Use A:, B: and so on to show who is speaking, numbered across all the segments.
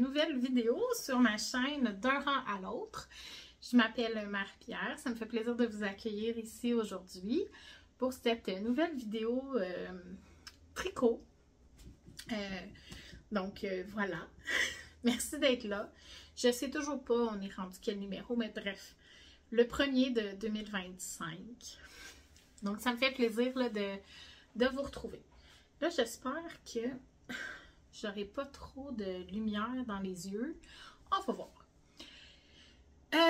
A: nouvelle vidéo sur ma chaîne d'un rang à l'autre. Je m'appelle Marie-Pierre, ça me fait plaisir de vous accueillir ici aujourd'hui pour cette nouvelle vidéo tricot. Voilà, merci d'être là. Je sais toujours pas on est rendu quel numéro, mais bref, le premier de 2025. Donc ça me fait plaisir là, de vous retrouver. Là, j'espère que j'aurai pas trop de lumière dans les yeux. On va voir.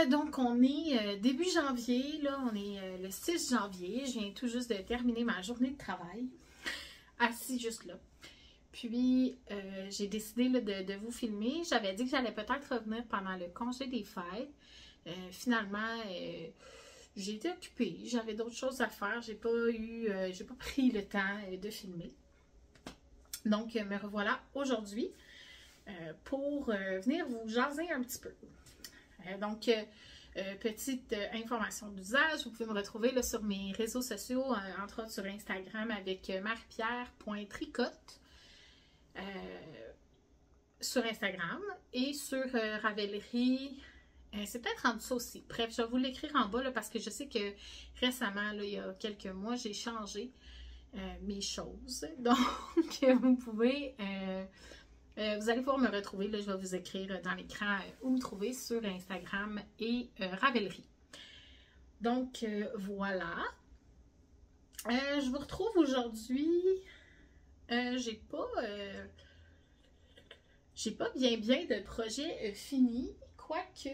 A: Donc, on est début janvier. Là, on est le 6 janvier. Je viens tout juste de terminer ma journée de travail. Assis juste là. Puis, j'ai décidé là, de vous filmer. J'avais dit que j'allais peut-être revenir pendant le congé des fêtes. Finalement, j'ai été occupée. J'avais d'autres choses à faire. J'ai pas pris le temps de filmer. Donc, me revoilà aujourd'hui pour venir vous jaser un petit peu. Petite information d'usage, vous pouvez me retrouver là, sur mes réseaux sociaux, entre autres sur Instagram avec mariepierre.tricote sur Instagram et sur Ravelry. C'est peut-être en dessous aussi. Bref, je vais vous l'écrire en bas là, parce que je sais que récemment, là, il y a quelques mois, j'ai changé mes choses. Donc, vous pouvez, vous allez pouvoir me retrouver. Là, je vais vous écrire dans l'écran où me trouver sur Instagram et Ravelry. Donc, voilà. Je vous retrouve aujourd'hui. J'ai pas bien de projet fini. Quoique.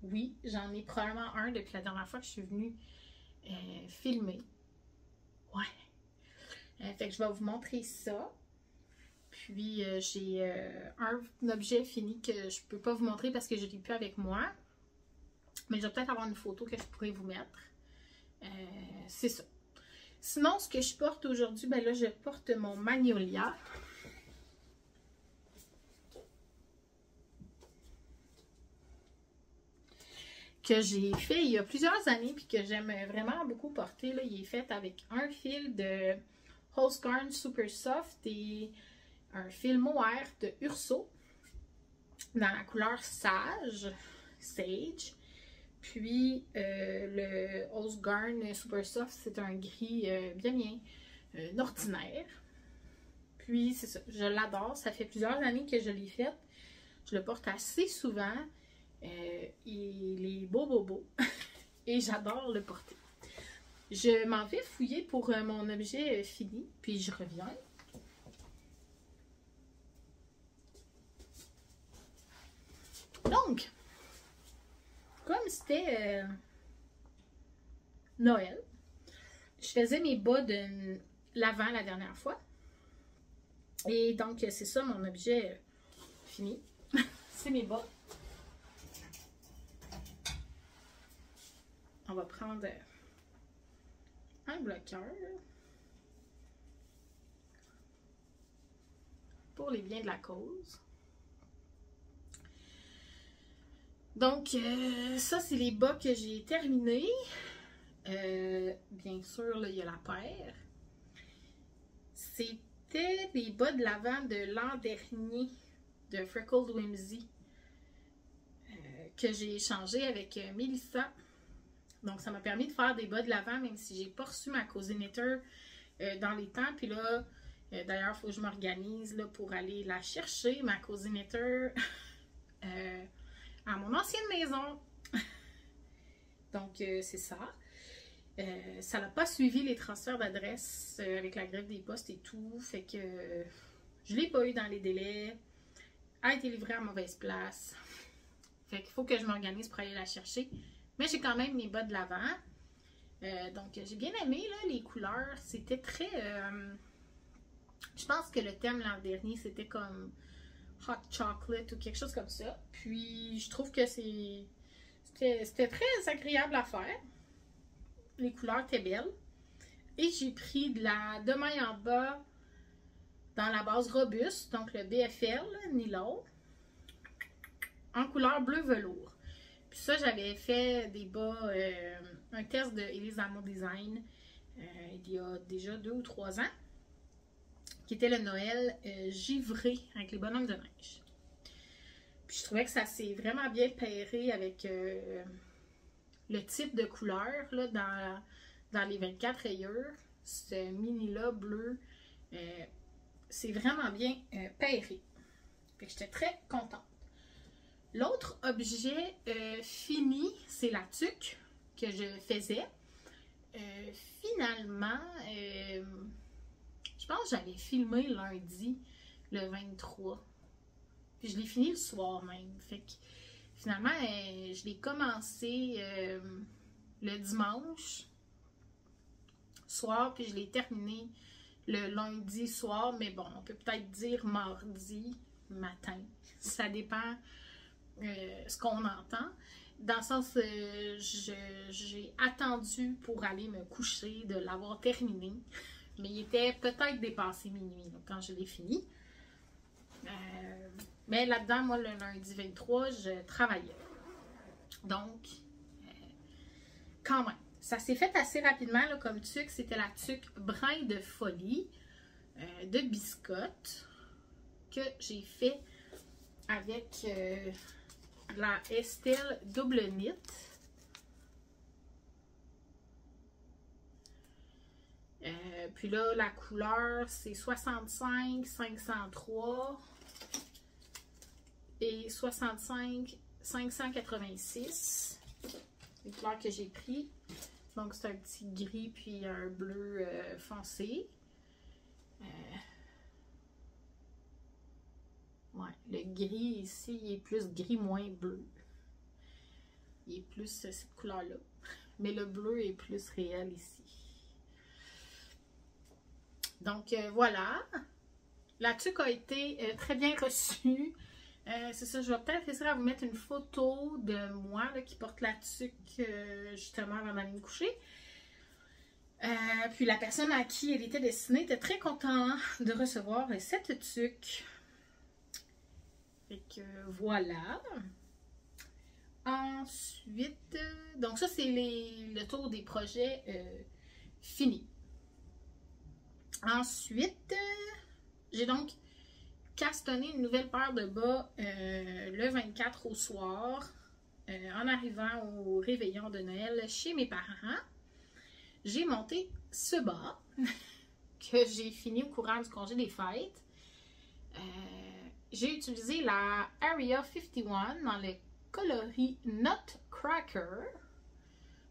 A: Oui, j'en ai probablement un depuis la dernière fois que je suis venue filmer. Ouais. Fait que je vais vous montrer ça. Puis j'ai un objet fini que je peux pas vous montrer parce que je l'ai plus avec moi. Mais je vais peut-être avoir une photo que je pourrais vous mettre. C'est ça. Sinon, ce que je porte aujourd'hui, ben là, je porte mon Magnolia. Que j'ai fait il y a plusieurs années puis que j'aime vraiment beaucoup porter. Là. Il est fait avec un fil de Husqvarna Super Soft et un fil mohair de Urso dans la couleur Sage. Puis le Husqvarna Super Soft, c'est un gris bien ordinaire. Puis c'est ça, je l'adore. Ça fait plusieurs années que je l'ai fait. Je le porte assez souvent. Il est beau. Et j'adore le porter. Je m'en vais fouiller pour mon objet fini. Puis je reviens. Donc, comme c'était Noël, je faisais mes bas de l'avant la dernière fois. Et donc, c'est ça mon objet fini. C'est mes bas. On va prendre un bloqueur pour les biens de la cause. Donc, ça, c'est les bas que j'ai terminés. Bien sûr, là, il y a la paire. C'était les bas de l'avant de l'an dernier de Freckled Whimsy que j'ai échangé avec Mélissa. Donc, ça m'a permis de faire des bas de l'avant, même si j'ai pas reçu ma Cozy Knitter dans les temps. Puis là, d'ailleurs, il faut que je m'organise pour aller la chercher, ma Cozy Knitter, à mon ancienne maison. Donc, c'est ça. Ça n'a pas suivi les transferts d'adresse avec la grève des postes et tout. Fait que je ne l'ai pas eu dans les délais. A été livré à mauvaise place. Fait qu'il faut que je m'organise pour aller la chercher. Mais j'ai quand même mes bas de l'avant. Donc, j'ai bien aimé là, les couleurs. C'était très... je pense que le thème l'an dernier, c'était comme hot chocolate ou quelque chose comme ça. Puis, je trouve que c'était très agréable à faire. Les couleurs étaient belles. Et j'ai pris de la demain en bas dans la base robuste, donc le BFL, nylon, en couleur bleu velours. Puis ça, j'avais fait des bas, un test de Elise Amour Design il y a déjà 2 ou 3 ans, qui était le Noël givré avec les bonhommes de neige. Puis je trouvais que ça s'est vraiment bien pairé avec le type de couleur là, dans les 24 rayures. Ce mini-là bleu, c'est vraiment bien pairé. Fait que j'étais très contente. L'autre objet fini, c'est la tuque que je faisais. Finalement, je pense que j'avais filmé lundi, le 23. Puis je l'ai fini le soir même. Fait que finalement, je l'ai commencé le dimanche soir, puis je l'ai terminé le lundi soir. Mais bon, on peut peut-être dire mardi matin. Ça dépend ce qu'on entend. Dans le sens, j'ai attendu pour aller me coucher de l'avoir terminé. Mais il était peut-être dépassé minuit là, quand je l'ai fini. Mais là-dedans, moi, le lundi 23, je travaillais. Donc, quand même, ça s'est fait assez rapidement là, comme tuque. C'était la tuque Brin de folie de biscotte que j'ai fait avec la Estelle double knit. Puis là, la couleur, c'est 65 503 et 65 586. Les couleurs que j'ai pris. Donc, c'est un petit gris puis un bleu foncé. Ouais, le gris ici, il est plus gris moins bleu. Il est plus cette couleur-là. Mais le bleu est plus réel ici. Donc, voilà. La tuque a été très bien reçue. C'est ça, je vais peut-être essayer à vous mettre une photo de moi là, qui porte la tuque justement avant d'aller me coucher. Puis la personne à qui elle était destinée était très contente de recevoir cette tuque. Fait que voilà. Ensuite, donc ça c'est le tour des projets finis. Ensuite, j'ai donc castonné une nouvelle paire de bas le 24 au soir en arrivant au réveillon de Noël chez mes parents. J'ai monté ce bas que j'ai fini au courant du congé des fêtes. J'ai utilisé la Area 51 dans le coloris Nutcracker.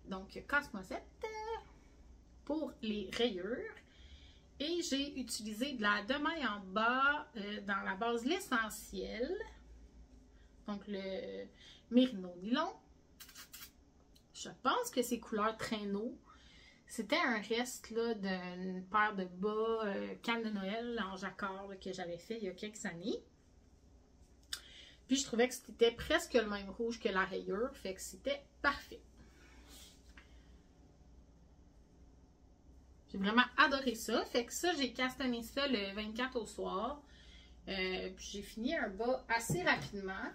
A: Donc, casse-noisette pour les rayures. Et j'ai utilisé de la demain en bas dans la base l'essentiel. Donc, le Mérino Nylon. Je pense que c'est couleur traîneau. C'était un reste d'une paire de bas canne de Noël en jacquard là, que j'avais fait il y a quelques années. Puis je trouvais que c'était presque le même rouge que la rayure, fait que c'était parfait. J'ai vraiment adoré ça, fait que ça, j'ai castonné ça le 24 au soir. Puis j'ai fini un bas assez rapidement.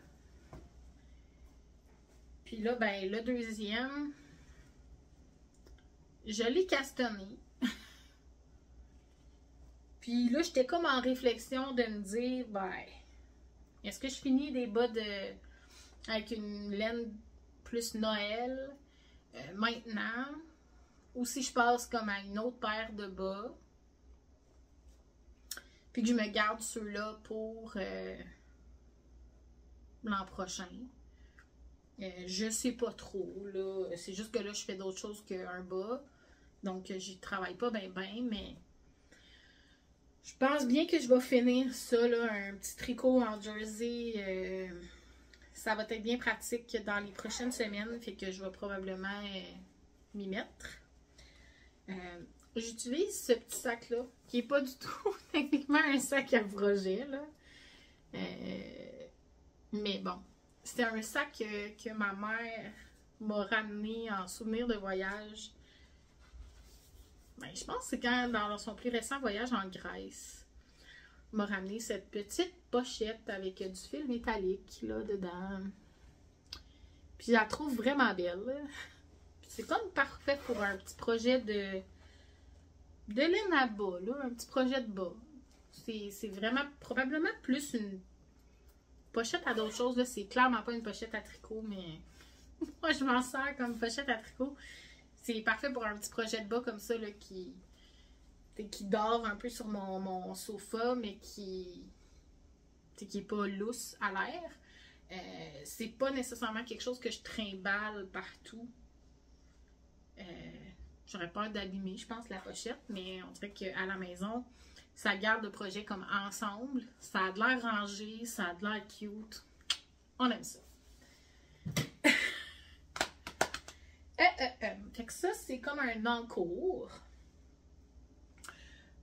A: Puis là, ben le deuxième, je l'ai castonné. Puis là, j'étais comme en réflexion de me dire, ben, est-ce que je finis des bas avec une laine plus Noël maintenant? Ou si je passe comme à une autre paire de bas? Puis que je me garde ceux-là pour l'an prochain. Je sais pas trop, là. C'est juste que là, je fais d'autres choses qu'un bas. Donc, j'y travaille pas bien, mais je pense bien que je vais finir ça, là, un petit tricot en jersey. Ça va être bien pratique dans les prochaines semaines, fait que je vais probablement m'y mettre. J'utilise ce petit sac-là, qui n'est pas du tout techniquement un sac à projet, là. Mais bon, c'était un sac que ma mère m'a ramené en souvenir de voyage. Ben, je pense que c'est quand, dans son plus récent voyage en Grèce, m'a ramené cette petite pochette avec du fil métallique là dedans. Puis je la trouve vraiment belle. C'est comme parfait pour un petit projet de laine à bas, là, un petit projet de bas. C'est vraiment probablement plus une pochette à d'autres choses. C'est clairement pas une pochette à tricot, mais moi je m'en sers comme pochette à tricot. C'est parfait pour un petit projet de bas comme ça là, qui dort un peu sur mon sofa, mais qui est pas lousse à l'air. C'est pas nécessairement quelque chose que je trimballe partout. J'aurais peur d'abîmer, je pense, la pochette, mais on dirait qu'à la maison, ça garde le projet comme ensemble. Ça a de l'air rangé, ça a de l'air cute. On aime ça. Fait que ça, c'est comme un encours.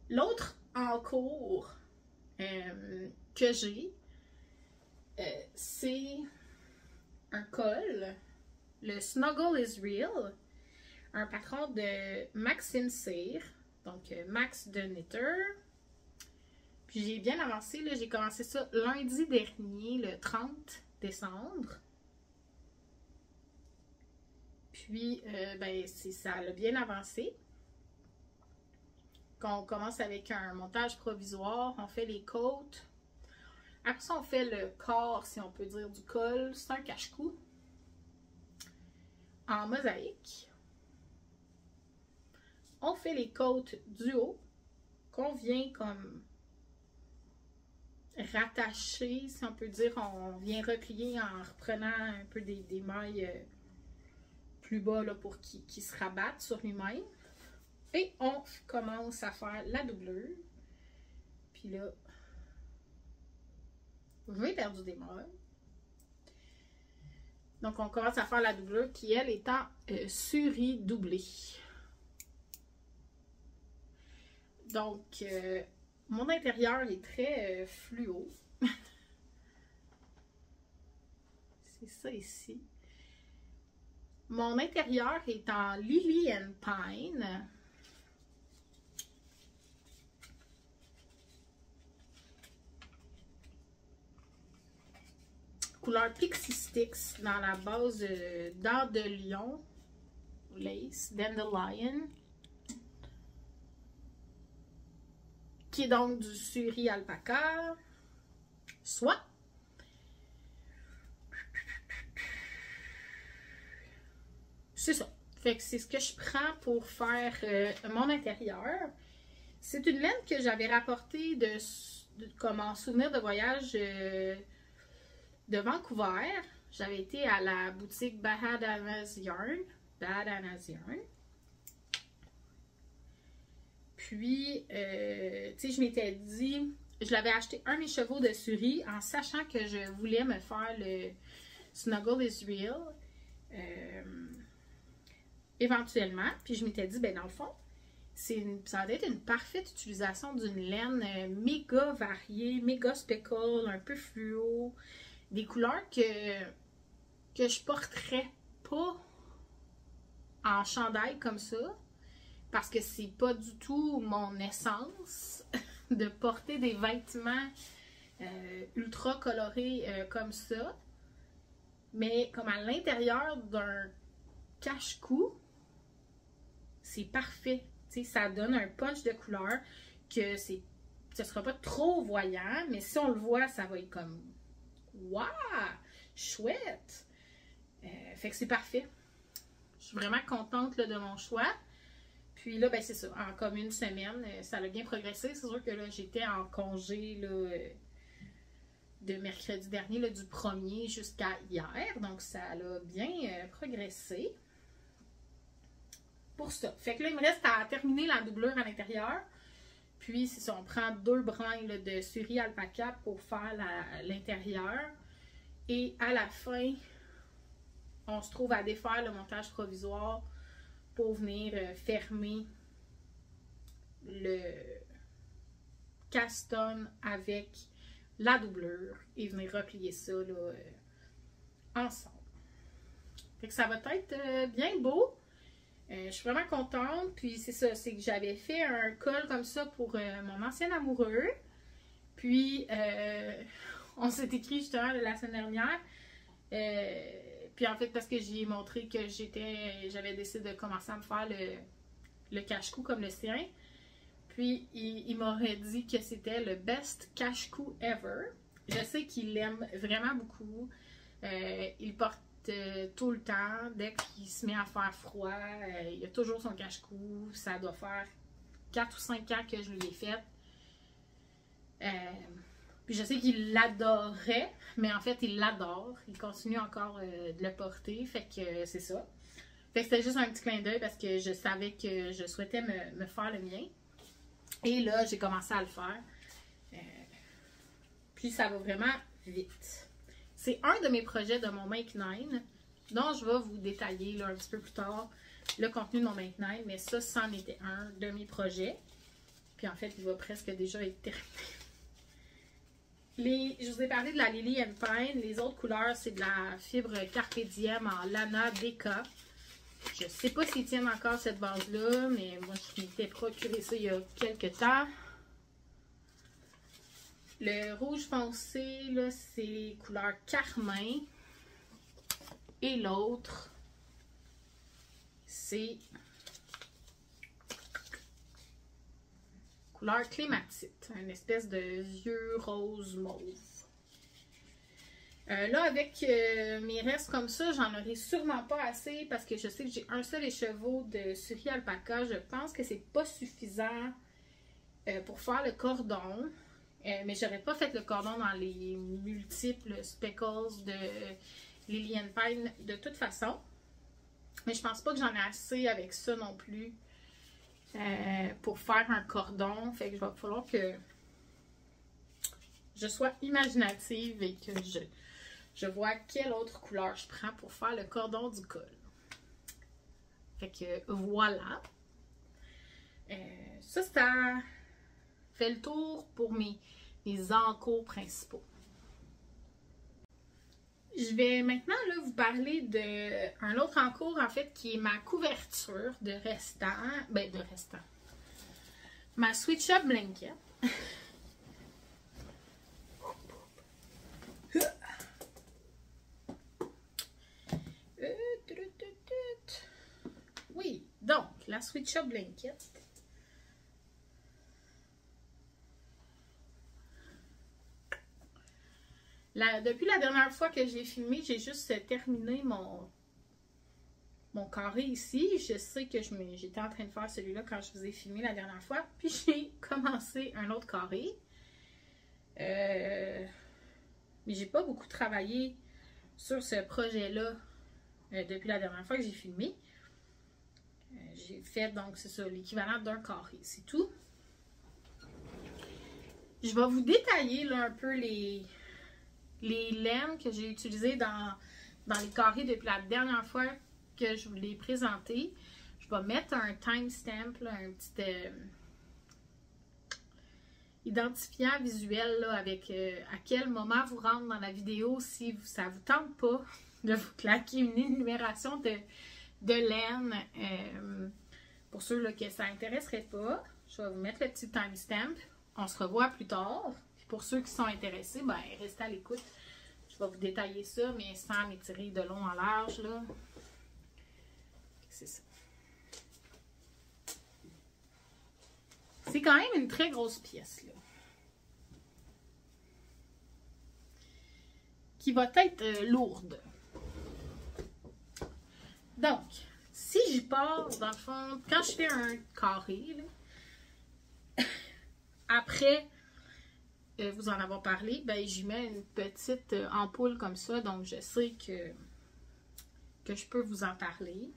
A: L'autre encours que j'ai, c'est un col, le Snuggle is Real, un patron de Maxime Cyr, donc Max de Knitter. Puis j'ai bien avancé, là, j'ai commencé ça lundi dernier, le 30 décembre. Puis, ben, ça a bien avancé. Quand on commence avec un montage provisoire, on fait les côtes. Après ça, on fait le corps, si on peut dire, du col. C'est un cache-cou en mosaïque. On fait les côtes du haut, qu'on vient comme rattacher, si on peut dire. On vient replier en reprenant un peu des mailles plus bas là, pour qu'il se rabatte sur lui-même. Et on commence à faire la doublure. Puis là, j'ai perdu des mailles. Donc, on commence à faire la doublure qui, elle, est en suri-doublée. Donc, mon intérieur est très fluo. C'est ça ici. Mon intérieur est en Lily and Pine. Couleur Pixie Sticks dans la base d'Art de Lion. Lace, Dandelion. Qui est donc du suri alpaca. Soie. C'est ça. Fait que c'est ce que je prends pour faire mon intérieur. C'est une laine que j'avais rapportée comme en souvenir de voyage de Vancouver. J'avais été à la boutique Bad Anna's Yarn. Puis, tu sais, je m'étais dit, je l'avais acheté un écheveau de suri en sachant que je voulais me faire le Snuggle is Real. Éventuellement. Puis je m'étais dit, ben dans le fond, ça va être une parfaite utilisation d'une laine méga variée, méga speckle, un peu fluo. Des couleurs que je porterais pas en chandail comme ça. Parce que c'est pas du tout mon essence de porter des vêtements ultra colorés comme ça. Mais comme à l'intérieur d'un cache-cou, c'est parfait. T'sais, ça donne un punch de couleur que ça sera pas trop voyant, mais si on le voit, ça va être comme waouh, chouette. Fait que c'est parfait. Je suis vraiment contente là, de mon choix. Puis là, ben c'est ça. En comme une semaine, ça a bien progressé. C'est sûr que là, j'étais en congé là, de mercredi dernier, là, du 1er jusqu'à hier. Donc, ça a bien progressé. Pour ça. Fait que là, il me reste à terminer la doublure à l'intérieur. Puis, c'est ça, on prend 2 brins là, de suri alpaca pour faire l'intérieur. Et à la fin, on se trouve à défaire le montage provisoire pour venir fermer le caston avec la doublure et venir replier ça là, ensemble. Fait que ça va être bien beau. Je suis vraiment contente. Puis c'est ça, c'est que j'avais fait un col comme ça pour mon ancien amoureux. Puis on s'est écrit justement la semaine dernière. Puis en fait, parce que j'y ai montré que j'avais décidé de commencer à me faire le cache-cou comme le sien. Puis, il m'aurait dit que c'était le best cache-cou ever. Je sais qu'il l'aime vraiment beaucoup. Il porte tout le temps. Dès qu'il se met à faire froid, il a toujours son cache-cou. Ça doit faire 4 ou 5 ans que je lui ai fait. Puis je sais qu'il l'adorait, mais en fait, il l'adore. Il continue encore de le porter. Fait que c'est ça. Fait que c'était juste un petit clin d'œil parce que je savais que je souhaitais me faire le mien. Et là, j'ai commencé à le faire. Puis ça va vraiment vite. C'est un de mes projets de mon Make 9, dont je vais vous détailler là, un petit peu plus tard le contenu de mon Make 9, mais ça, c'en était un de mes projets. Puis en fait, il va presque déjà être terminé. Je vous ai parlé de la Lily and Pine. Les autres couleurs, c'est de la fibre Carpe Diem en Lana DK. Je ne sais pas s'ils tiennent encore cette base-là, mais moi, je m'étais procuré ça il y a quelques temps. Le rouge foncé, là, c'est couleur carmin. Et l'autre, c'est couleur clématite. Une espèce de vieux rose mauve. Là, avec mes restes comme ça, j'en aurai sûrement pas assez parce que je sais que j'ai un seul écheveau de Suri Alpaca. Je pense que c'est pas suffisant pour faire le cordon. Mais j'aurais pas fait le cordon dans les multiples speckles de Lily and Pine de toute façon. Mais je pense pas que j'en ai assez avec ça non plus pour faire un cordon. Fait que il va falloir que je sois imaginative et que je vois quelle autre couleur je prends pour faire le cordon du col. Fait que voilà. Ça fait le tour pour mes encours principaux. Je vais maintenant là, vous parler d'un autre encours en fait qui est ma couverture de restant. Ma Switch Up Blanket. Oui, donc la Switch Up Blanket. Depuis la dernière fois que j'ai filmé, j'ai juste terminé mon carré ici. Je sais que j'étais en train de faire celui-là quand je vous ai filmé la dernière fois. Puis j'ai commencé un autre carré. Mais j'ai pas beaucoup travaillé sur ce projet-là depuis la dernière fois que j'ai filmé. J'ai fait, donc c'est ça, l'équivalent d'un carré, c'est tout. Je vais vous détailler là, un peu les laines que j'ai utilisées dans les carrés depuis la dernière fois que je vous l'ai présenté. Je vais mettre un timestamp, un petit identifiant visuel là, avec à quel moment vous rentrez dans la vidéo si ça ne vous tente pas de vous claquer une énumération de laine. Pour ceux là, que ça n'intéresserait pas, je vais vous mettre le petit timestamp. On se revoit plus tard. Puis pour ceux qui sont intéressés, ben, restez à l'écoute. Je vais vous détailler ça, mais sans m'étirer de long en large. C'est ça. C'est quand même une très grosse pièce, là. Qui va être lourde. Donc, si j'y pars, dans le fond, quand je fais un carré, là, après vous en avoir parlé, ben j'y mets une petite ampoule comme ça, donc je sais que je peux vous en parler.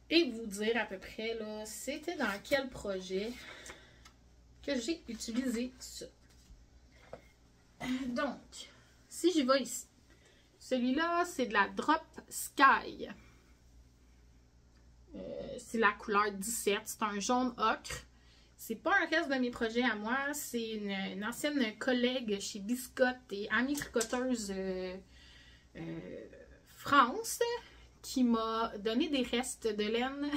A: Et vous dire à peu près, là, c'était dans quel projet que j'ai utilisé ça. Donc, si j'y vais ici, celui-là, c'est de la Drop Sky. C'est la couleur 17, c'est un jaune ocre. C'est pas un reste de mes projets à moi, c'est une ancienne collègue chez Biscotte et Amie Tricoteuse France qui m'a donné des restes de laine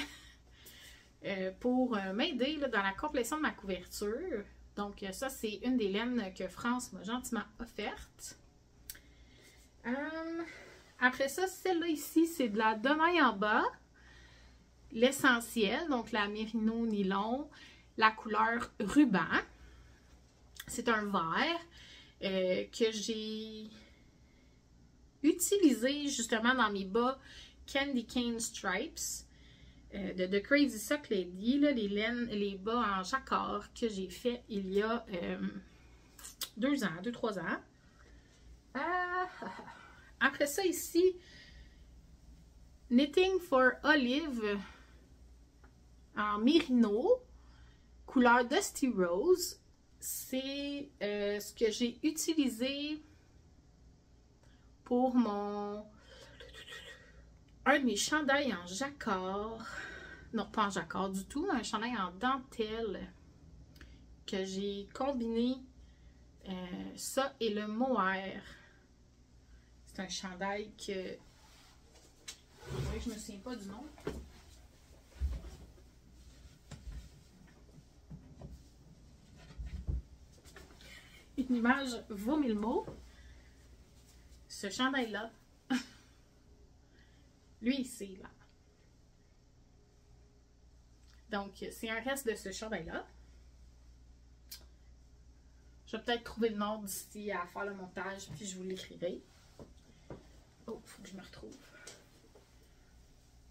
A: pour m'aider dans la complétion de ma couverture. Donc ça, c'est une des laines que France m'a gentiment offerte. Après ça, celle-là ici, c'est de la Demaille en bas. l'essentiel, donc la Merino Nylon, la couleur ruban. C'est un vert que j'ai utilisé justement dans mes bas Candy Cane Stripes de Crazy Sock Lady, là, les bas en jacquard que j'ai fait il y a 2-3 ans. Après ça ici, Knitting for Olive en Merino, couleur Dusty Rose. C'est ce que j'ai utilisé pour un de mes chandails en jacquard. Non, pas en jacquard du tout, un chandail en dentelle que j'ai combiné ça et le mohair. C'est un chandail que je me souviens pas du nom. Une image vaut mille mots. Ce chandail-là, lui ici, là. Donc, c'est un reste de ce chandail-là. Je vais peut-être trouver le nom d'ici à faire le montage, puis je vous l'écrirai. Oh, il faut que je me retrouve.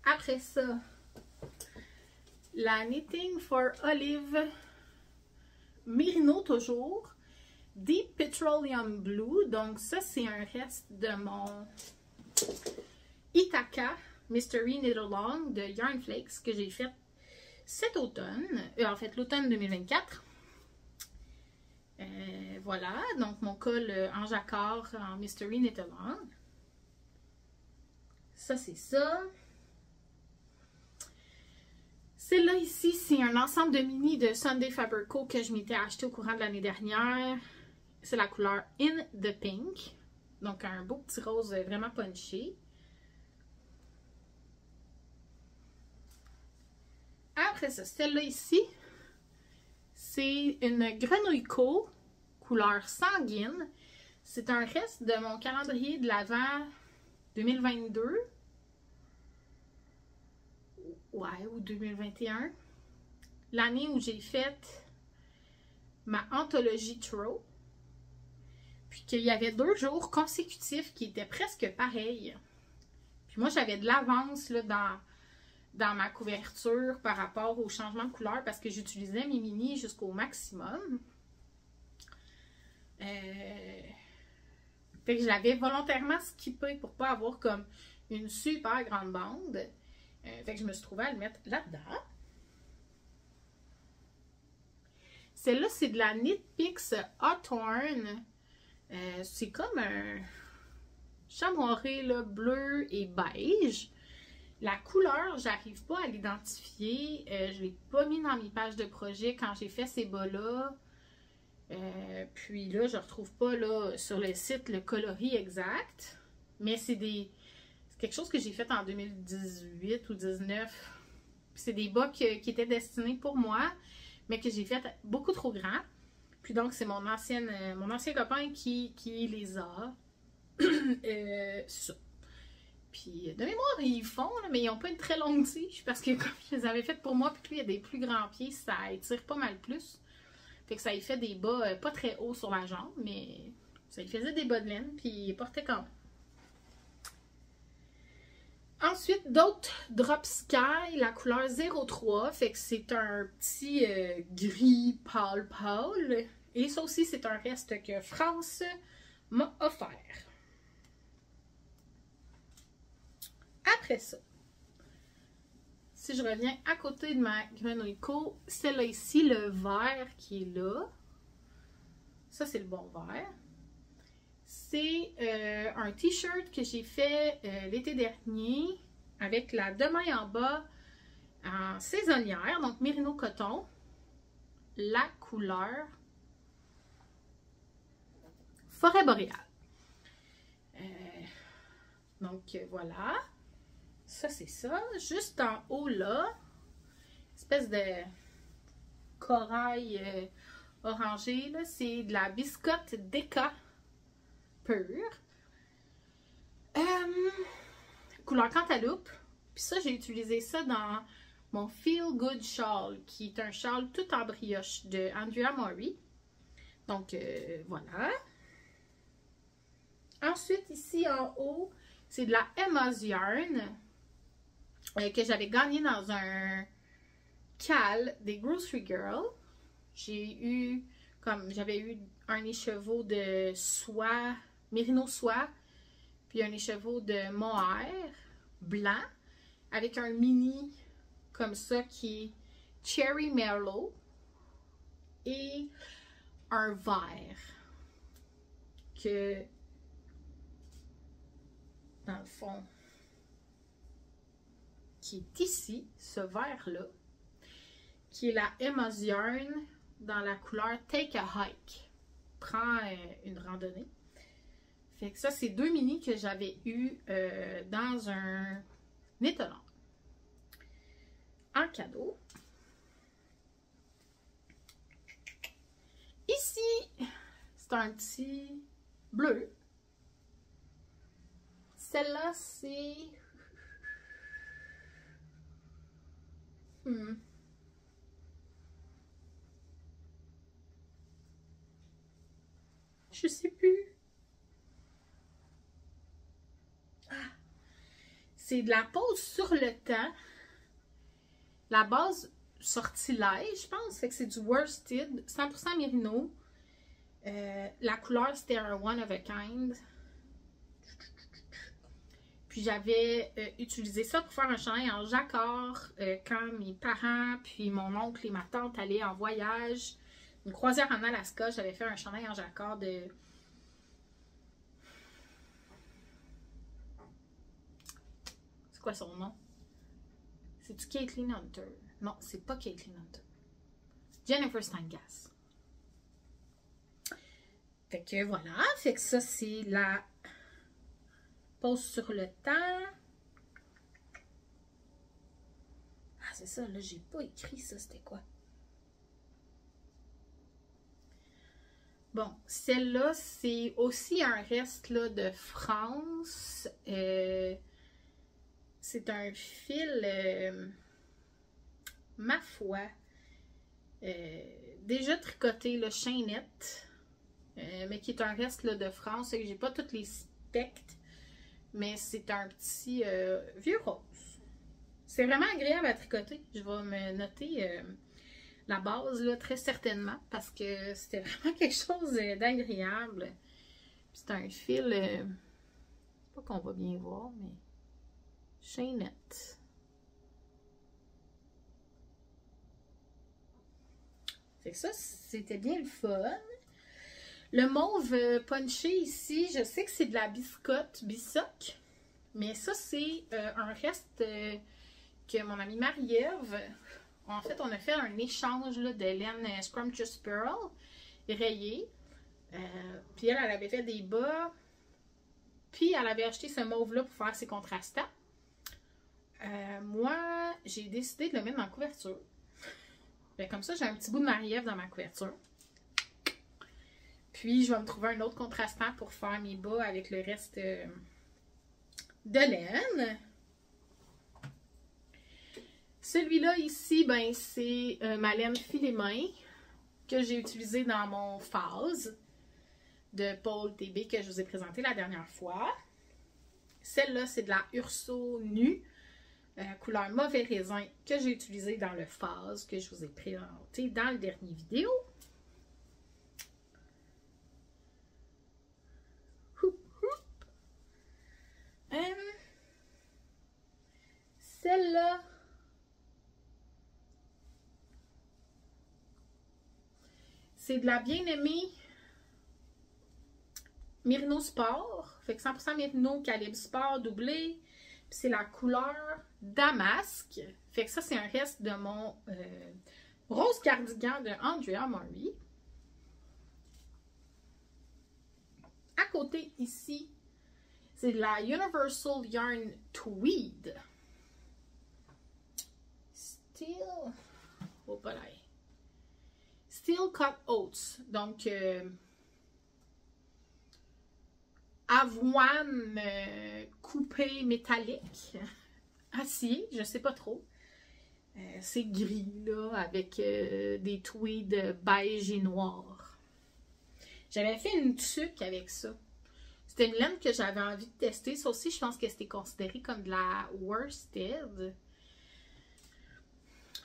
A: Après ça, la Knitting for Olive Merino toujours. Deep Petroleum Blue. Donc ça, c'est un reste de mon Ithaka Mystery Knit Along de Yarn Flakes que j'ai fait cet automne. En fait, l'automne 2024. Voilà. Donc mon col en jacquard en Mystery Knit Along. Ça, c'est ça. Celle-là ici, c'est un ensemble de mini de Sunday Fabric Co que je m'étais acheté au courant de l'année dernière. C'est la couleur In the Pink. Donc, un beau petit rose vraiment punché. Après ça, celle-là ici, c'est une Grenouille Co, couleur sanguine. C'est un reste de mon calendrier de l'Avent 2022. Ouais, ou 2021. L'année où j'ai fait ma anthologie Throw. Puis qu'il y avait 2 jours consécutifs qui étaient presque pareils. Puis moi, j'avais de l'avance là, dans ma couverture par rapport au changement de couleur parce que j'utilisais mes mini jusqu'au maximum. Fait que je l'avais volontairement skippé pour pas avoir comme une super grande bande. Fait que je me suis trouvée à le mettre là-dedans. Celle-là, c'est de la Knit Picks Hawthorne. C'est comme un chamoiré là, bleu et beige. La couleur, j'arrive pas à l'identifier. Je l'ai pas mis dans mes pages de projet quand j'ai fait ces bas-là. Puis là, je retrouve pas là, sur le site le coloris exact. Mais c'est quelque chose que j'ai fait en 2018 ou 2019. C'est des bas qui étaient destinés pour moi, mais que j'ai fait beaucoup trop grand. Puis donc, c'est mon ancien copain qui les a. C'est ça. Puis de mémoire, ils font, là, mais ils n'ont pas une très longue tige parce que comme je les avais faites pour moi, puis lui, il y a des plus grands pieds, ça étire pas mal plus. Fait que ça lui fait des bas pas très hauts sur la jambe, mais ça lui faisait des bas de laine, puis il portait quand même. Ensuite, d'autres Drop Sky, la couleur 03, fait que c'est un petit gris pâle. Et ça aussi, c'est un reste que France m'a offert. Après ça, si je reviens à côté de ma Grenouille Co, celle-là ici, le vert qui est là, ça c'est le bon vert. C'est un t-shirt que j'ai fait l'été dernier avec la demain en bas en saisonnière, donc Merino coton, la couleur forêt boréale. Donc voilà, ça c'est ça. Juste en haut là, espèce de corail orangé, là, c'est de la biscotte Deka pure. Couleur cantaloupe. Puis ça, j'ai utilisé ça dans mon Feel Good Shawl, qui est un châle tout en brioche de Andrea Mori. Donc, voilà. Ensuite, ici en haut, c'est de la Emma's Yarn que j'avais gagné dans un cal des Grocery Girl. J'avais eu un écheveau de soie, mérino soie, puis un écheveau de mohair blanc, avec un mini comme ça qui est Cherry Merlot et un vert que, dans le fond, qui est ici, ce vert-là, qui est la Emma's Yarn dans la couleur Take a Hike. Prends une randonnée. Fait que ça, c'est 2 mini que j'avais eu dans un étalon. En cadeau. Ici, c'est un petit bleu. Celle-là, c'est... Je sais plus. Ah. C'est de la pose sur le temps. La base sortilège, je pense. Fait que c'est du worsted. 100% mérino. La couleur, c'était un one of a kind. Puis j'avais utilisé ça pour faire un chandail en jacquard quand mes parents, puis mon oncle et ma tante allaient en voyage. Une croisière en Alaska, j'avais fait un chandail en jacquard de... C'est quoi son nom? C'est-tu Caitlin Hunter? Non, c'est pas Caitlin Hunter. Jennifer Steingass. Fait que voilà, fait que ça c'est la pose sur le temps. Ah, c'est ça, là, j'ai pas écrit ça, c'était quoi? Bon, celle-là, c'est aussi un reste là, de France. C'est un fil, ma foi, déjà tricoté, le chaînette, mais qui est un reste là, de France. J'ai pas tous les specs, mais c'est un petit vieux rose. C'est vraiment agréable à tricoter. Je vais me noter la base, là, très certainement, parce que c'était vraiment quelque chose d'agréable. C'est un fil, pas qu'on va bien voir, mais chaînette. Fait que ça, c'était bien le fun. Le mauve punché ici, je sais que c'est de la biscotte, bissoc, mais ça, c'est un reste que mon amie Marie-Ève, en fait, on a fait un échange là, de laine Scrumptious Pearl rayée. Puis elle avait fait des bas. Puis elle avait acheté ce mauve-là pour faire ses contrastants. Moi, j'ai décidé de le mettre dans la couverture. Bien, comme ça, j'ai un petit bout de Marie-Ève dans ma couverture. Puis, je vais me trouver un autre contrastant pour faire mes bas avec le reste de laine. Celui-là ici, ben, c'est ma laine filet-main que j'ai utilisée dans mon phase de Paul TB que je vous ai présenté la dernière fois. Celle-là, c'est de la Urso nue, couleur mauvais raisin, que j'ai utilisée dans le phase que je vous ai présenté dans le dernier vidéo. Celle-là, c'est de la bien-aimée Mérino Sport. Fait que 100% Mérino calibre sport doublé. Puis c'est la couleur Damasque. Fait que ça, c'est un reste de mon rose cardigan de Andrea Mori. À côté, ici, c'est de la Universal Yarn Tweed. Steel Cut Oats. Donc, avoine coupée métallique. Acier, je sais pas trop. C'est gris, là, avec des tweeds beige et noir. J'avais fait une tuque avec ça. C'était une laine que j'avais envie de tester. Ça aussi, je pense que c'était considéré comme de la worsted.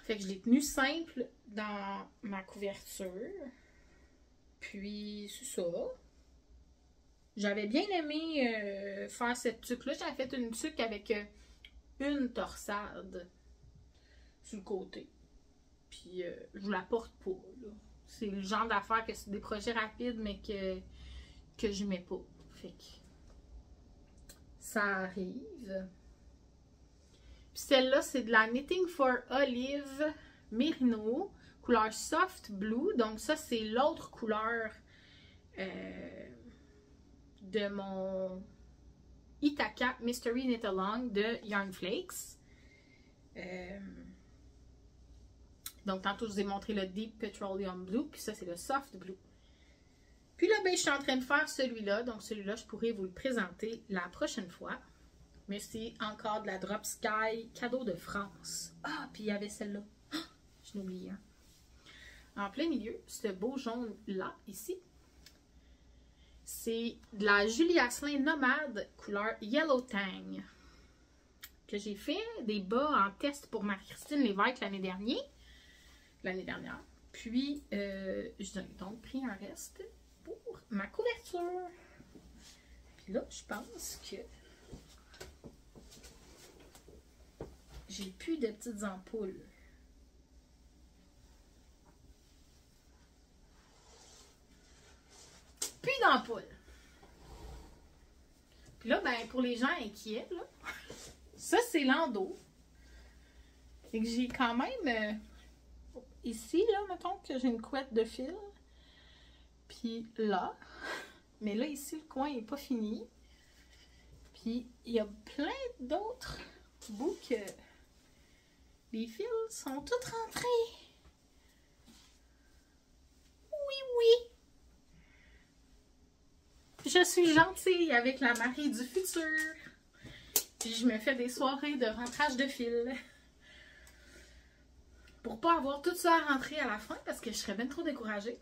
A: Fait que je l'ai tenue simple dans ma couverture. Puis, c'est ça. J'avais bien aimé faire cette tuque-là. J'avais fait une tuque avec une torsade sur le côté. Puis, je vous la porte pas, là. C'est le genre d'affaire que c'est des projets rapides, mais que je mets pas. Fait que ça arrive. Puis celle-là, c'est de la Knitting for Olive Merino, couleur soft blue. Donc ça, c'est l'autre couleur de mon Ithaca Mystery Knit Along de Yarn Flakes. Donc tantôt, je vous ai montré le Deep Petroleum Blue, puis ça, c'est le soft blue. Puis là, ben, je suis en train de faire celui-là. Donc, celui-là, je pourrais vous le présenter la prochaine fois. Mais c'est encore de la Drop Sky cadeau de France. Ah, puis il y avait celle-là. Ah, je l'ai oublié. Hein? En plein milieu, ce beau jaune-là, ici, c'est de la Julie Asselin Nomade couleur Yellow Tang. Que j'ai fait des bas en test pour Marie-Christine Lévesque l'année dernière. Puis, j'ai donc pris un reste pour ma couverture. Puis là, je pense que j'ai plus de petites ampoules. Plus d'ampoules. Puis là, ben, pour les gens inquiets, là, ça, c'est l'endos. Fait que j'ai quand même... ici, là, mettons que j'ai une couette de fil. Puis là, mais là, ici, le coin n'est pas fini. Puis, il y a plein d'autres bouts que les fils sont tous rentrés. Oui, oui. Je suis gentille avec la Marie du futur. Puis, je me fais des soirées de rentrage de fil. Pour pas avoir tout ça à rentrer à la fin, parce que je serais bien trop découragée.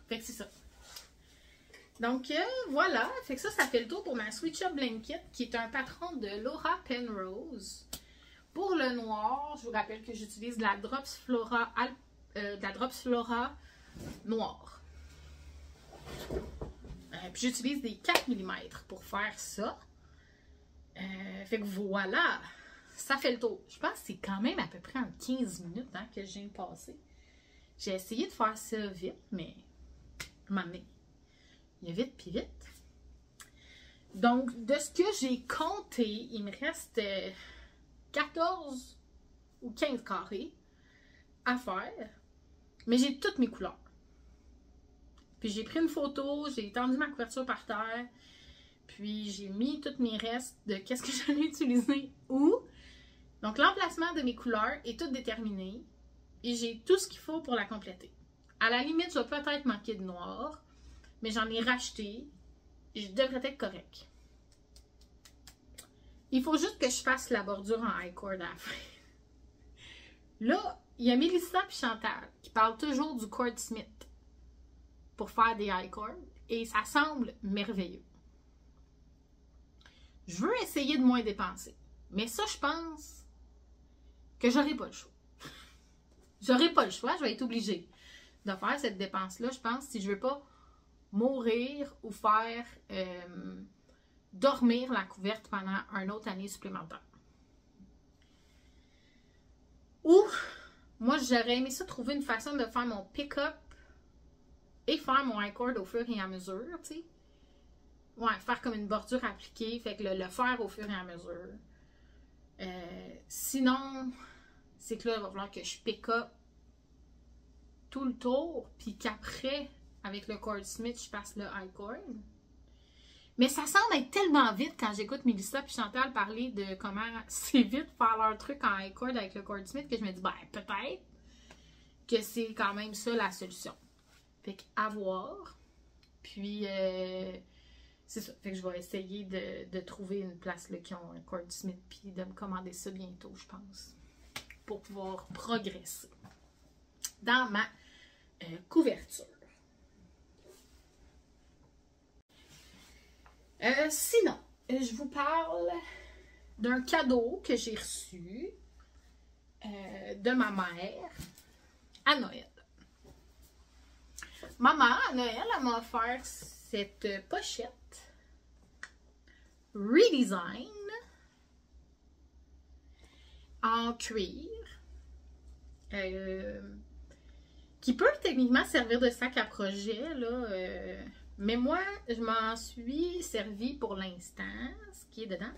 A: Fait que c'est ça. Donc, voilà. Fait que ça fait le tour pour ma Switch Up Blanket, qui est un patron de Laura Penrose. Pour le noir, je vous rappelle que j'utilise de la Drops Flora noire. Puis j'utilise des 4 mm pour faire ça. Fait que voilà. Ça fait le tour. Je pense que c'est quand même à peu près en 15 minutes hein, que je viens de passer. J'ai essayé de faire ça vite, mais à un moment donné, il y a vite puis vite. Donc, de ce que j'ai compté, il me reste 14 ou 15 carrés à faire. Mais j'ai toutes mes couleurs. Puis j'ai pris une photo, j'ai étendu ma couverture par terre. Puis j'ai mis tous mes restes de qu'est-ce que j'allais utiliser où. Donc, l'emplacement de mes couleurs est tout déterminé et j'ai tout ce qu'il faut pour la compléter. À la limite, je vais peut-être manquer de noir, mais j'en ai racheté et je devrais être correct. Il faut juste que je fasse la bordure en high cord à la fin. Là, il y a Mélissa et Chantal qui parlent toujours du cord Smith pour faire des high cord et ça semble merveilleux. Je veux essayer de moins dépenser, mais ça, je pense que j'aurai pas le choix. J'aurai pas le choix, je vais être obligée de faire cette dépense-là, je pense, si je veux pas mourir ou faire dormir la couverte pendant une autre année supplémentaire. Ou, moi, j'aurais aimé ça trouver une façon de faire mon pick-up et faire mon high cord au fur et à mesure, tu sais. Ouais, faire comme une bordure appliquée, fait que le faire au fur et à mesure. Sinon, c'est que là, il va falloir que je pick up tout le tour, puis qu'après, avec le cord Smith, je passe le high cord. Mais ça semble être tellement vite quand j'écoute Mélissa et Chantal parler de comment c'est vite faire leur truc en high cord avec le cord Smith que je me dis, ben, peut-être que c'est quand même ça la solution. Fait qu'à voir. Puis, c'est ça. Fait que je vais essayer de trouver une place là, qui ont un cord Smith puis de me commander ça bientôt, je pense. pour pouvoir progresser dans ma couverture. Sinon, je vous parle d'un cadeau que j'ai reçu de ma mère à Noël. Ma mère, à Noël, elle m'a offert cette pochette redesign en cuir qui peut techniquement servir de sac à projet, là, mais moi, je m'en suis servi pour l'instant. Ce qui est dedans,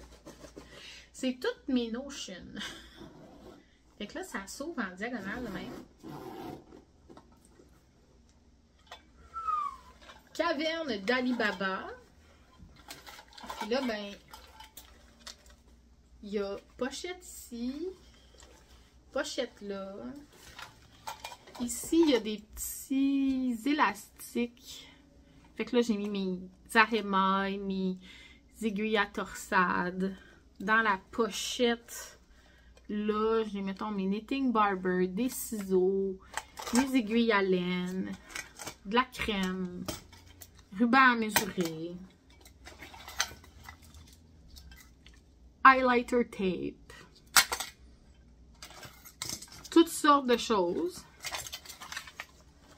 A: c'est toutes mes notions. Fait que là, ça s'ouvre en diagonale de même. Caverne d'Ali Baba. Puis là, ben, il y a pochette ici, pochette là. Ici, il y a des petits élastiques. Fait que là, j'ai mis mes arémailles, mes aiguilles à torsade. Dans la pochette, là, j'ai, mettons, mes knitting barber, des ciseaux, mes aiguilles à laine, de la crème, ruban à mesurer, highlighter tape, toutes sortes de choses.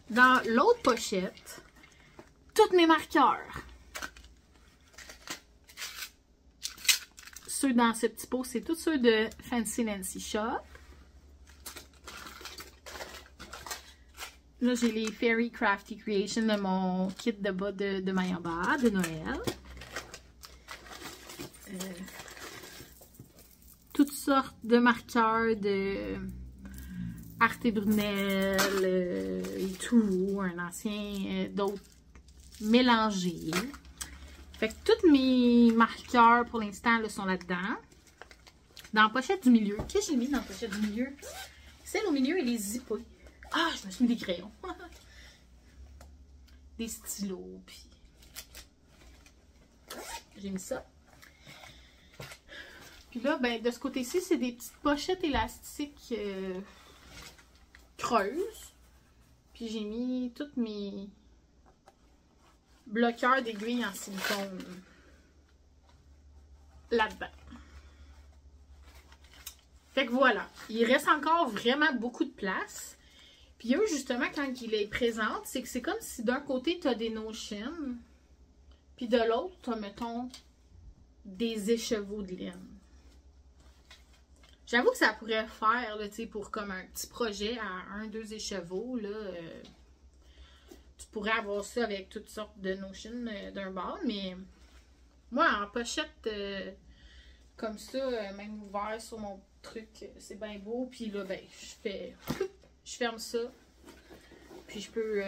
A: Dans l'autre pochette, tous mes marqueurs. Ceux dans ce petit pot, c'est tous ceux de Fancy Nancy Shop. Là, j'ai les Fairy Crafty Creation de mon kit de bas de Mayaba de Noël. Toutes sortes de marqueurs de Arte et Brunel et tout. Un ancien, d'autres mélangés. Fait que tous mes marqueurs pour l'instant sont là-dedans. Dans la pochette du milieu. Qu'est-ce que j'ai mis dans la pochette du milieu? Celle au milieu, elle est zippée. Ah, je me suis mis des crayons. Des stylos, puis j'ai mis ça. Puis là, ben, de ce côté-ci, c'est des petites pochettes élastiques creuses. Puis j'ai mis toutes mes bloqueurs d'aiguilles en silicone là-dedans. Fait que voilà, il reste encore vraiment beaucoup de place. Puis eux, justement, quand ils les présentent, c'est que c'est comme si d'un côté, tu as des notions, puis de l'autre, tu as, mettons, des écheveaux de laine. J'avoue que ça pourrait faire, là, tu sais, pour comme un petit projet à 1-2 écheveaux, là, tu pourrais avoir ça avec toutes sortes de notions d'un bord, mais moi, en pochette comme ça, même ouvert sur mon truc, c'est bien beau. Puis là, ben, je ferme ça. Puis je peux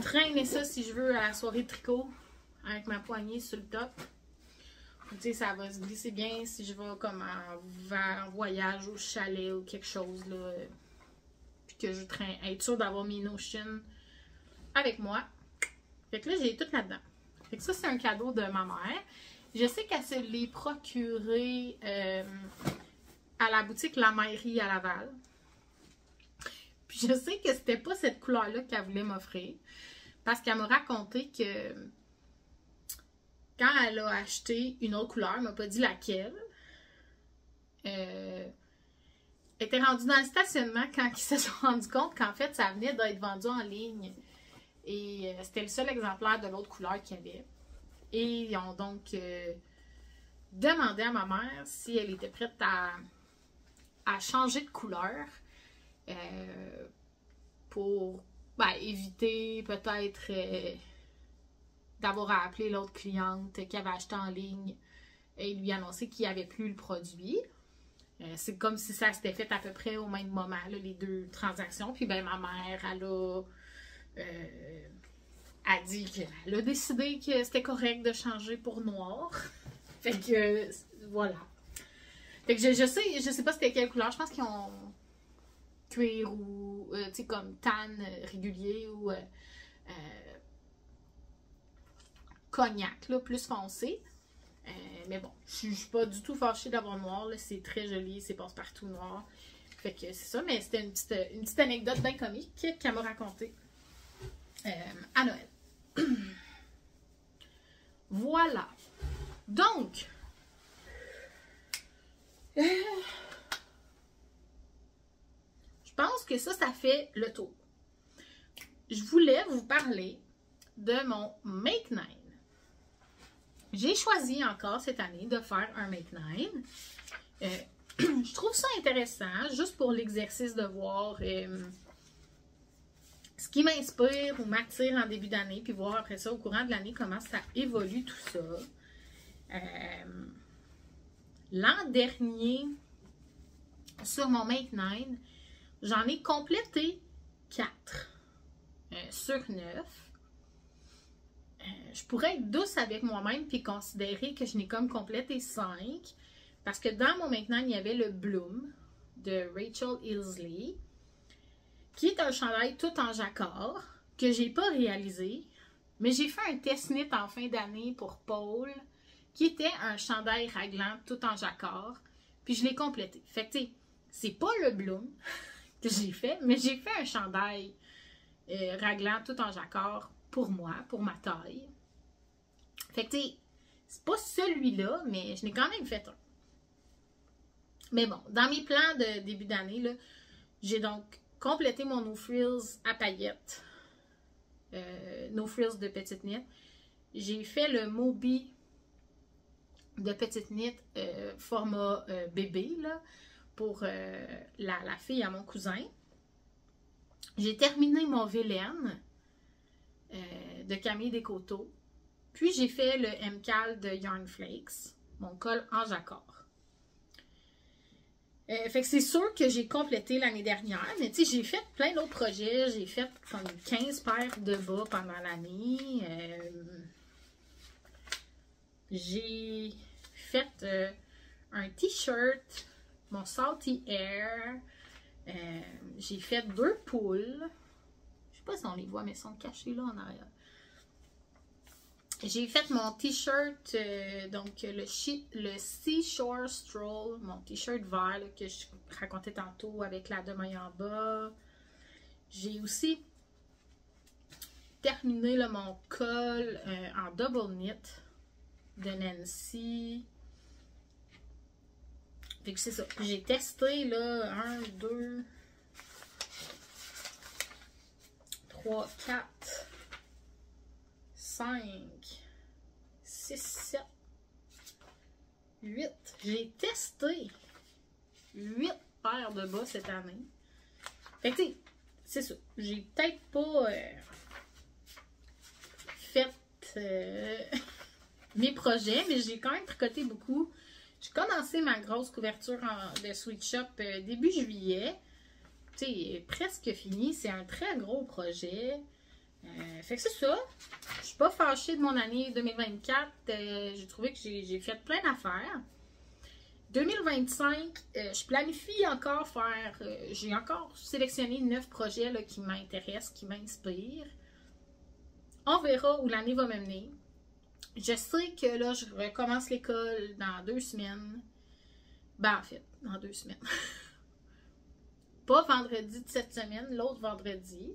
A: traîner ça si je veux à la soirée de tricot avec ma poignée sur le top. Tu sais, ça va se glisser bien si je vais comme en voyage au chalet ou quelque chose, là. Puis que je traîne, être sûre d'avoir mes notions avec moi. Fait que là, j'ai tout là-dedans. Fait que ça, c'est un cadeau de ma mère. Je sais qu'elle se l'est procuré à la boutique La Mairie à Laval. Puis je sais que c'était pas cette couleur-là qu'elle voulait m'offrir. Parce qu'elle m'a raconté que quand elle a acheté une autre couleur, elle m'a pas dit laquelle. Elle était rendue dans le stationnement quand ils se sont rendus compte qu'en fait, ça venait d'être vendu en ligne. Et c'était le seul exemplaire de l'autre couleur qu'il y avait. Et ils ont donc demandé à ma mère si elle était prête à changer de couleur pour éviter peut-être d'avoir à appeler l'autre cliente qui avait acheté en ligne et lui annoncer qu'il n'y avait plus le produit. C'est comme si ça s'était fait à peu près au même moment, là, les deux transactions. Puis ben ma mère, elle a dit qu'elle a décidé que c'était correct de changer pour noir. Fait que voilà. Fait que je sais pas c'était quelle couleur. Je pense qu'ils ont cuir ou tu sais comme tan régulier ou cognac là, plus foncé. Mais bon, je suis pas du tout fâchée d'avoir noir. C'est très joli, c'est passe-partout noir. Fait que c'est ça, mais c'était une petite anecdote bien comique qu'elle m'a racontée à Noël. Voilà. Donc, je pense que ça fait le tour. Je voulais vous parler de mon Make 9. J'ai choisi encore cette année de faire un Make 9. Je trouve ça intéressant, juste pour l'exercice de voir ce qui m'inspire ou m'attire en début d'année, puis voir après ça, au courant de l'année, comment ça évolue tout ça. L'an dernier, sur mon Make 9, j'en ai complété 4 sur 9. Je pourrais être douce avec moi-même puis considérer que je n'ai comme complété 5. Parce que dans mon Make 9, il y avait le Bloom de Rachel Ilsley, qui est un chandail tout en jacquard, que j'ai pas réalisé, mais j'ai fait un test knit en fin d'année pour Paul, qui était un chandail raglant tout en jacquard, puis je l'ai complété. Fait que, tu sais, c'est pas le Bloom que j'ai fait, mais j'ai fait un chandail raglant tout en jacquard pour moi, pour ma taille. Fait que, tu sais, c'est pas celui-là, mais je n'ai quand même fait un. Mais bon, dans mes plans de début d'année, j'ai donc complété mon No Frills à paillettes. No Frills de petite knit. J'ai fait le Moby de petite knit format bébé là, pour la fille à mon cousin. J'ai terminé mon Vélène de Camille Descoteaux. Puis j'ai fait le MCAL de Yarn Flakes, mon col en jacquard. Fait que c'est sûr que j'ai complété l'année dernière, mais tu sais, j'ai fait plein d'autres projets. J'ai fait comme 15 paires de bas pendant l'année. J'ai fait un t-shirt, mon Salty Air. J'ai fait 2 poules. Je sais pas si on les voit, mais ils sont cachés là en arrière. J'ai fait mon t-shirt, donc le Seashore Stroll, mon t-shirt vert là, que je racontais tantôt avec la demaille en bas. J'ai aussi terminé là, mon col en double knit de Nancy. Fait que c'est ça. J'ai testé là 1, 2, 3, 4, 5, 6, 7, 8. J'ai testé 8 paires de bas cette année. Fait que tu sais, c'est ça. J'ai peut-être pas fait mes projets, mais j'ai quand même tricoté beaucoup. J'ai commencé ma grosse couverture de Sweet Shop début juillet. Tu sais, presque fini. C'est un très gros projet. Fait que c'est ça. Je suis pas fâchée de mon année 2024. J'ai trouvé que j'ai fait plein d'affaires. 2025, je planifie encore faire... j'ai encore sélectionné 9 projets là, qui m'intéressent, qui m'inspirent. On verra où l'année va m'amener. Je sais que là, je recommence l'école dans 2 semaines. Ben, en fait, dans 2 semaines. Pas vendredi de cette semaine, l'autre vendredi.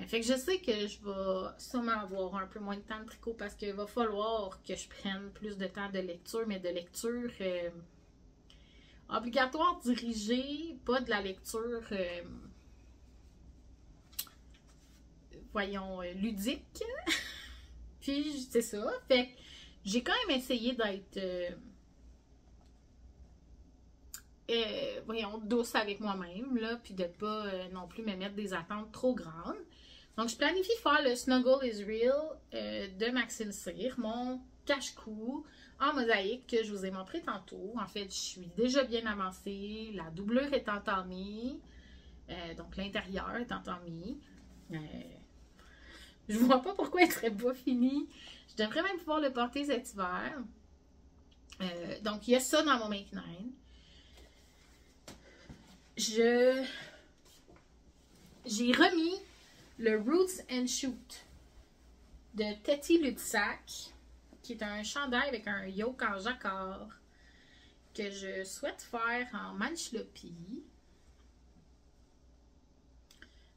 A: Fait que je sais que je vais sûrement avoir un peu moins de temps de tricot parce qu'il va falloir que je prenne plus de temps de lecture, mais de lecture obligatoire dirigée, pas de la lecture, voyons, ludique. Puis, c'est ça. Fait que j'ai quand même essayé d'être, voyons, douce avec moi-même, là, puis de ne pas non plus me mettre des attentes trop grandes. Donc, je planifie faire le Snuggle is Real de Maxime Cyr, mon cache-cou en mosaïque que je vous ai montré tantôt. En fait, je suis déjà bien avancée. La doublure est entamée. Donc, l'intérieur est entamé. Je vois pas pourquoi il serait pas fini. Je devrais même pouvoir le porter cet hiver. Donc, il y a ça dans mon Make 9. J'ai remis le Roots and Shoot de Tati Ludsac, qui est un chandail avec un yoke en jacquard que je souhaite faire en manchlopi.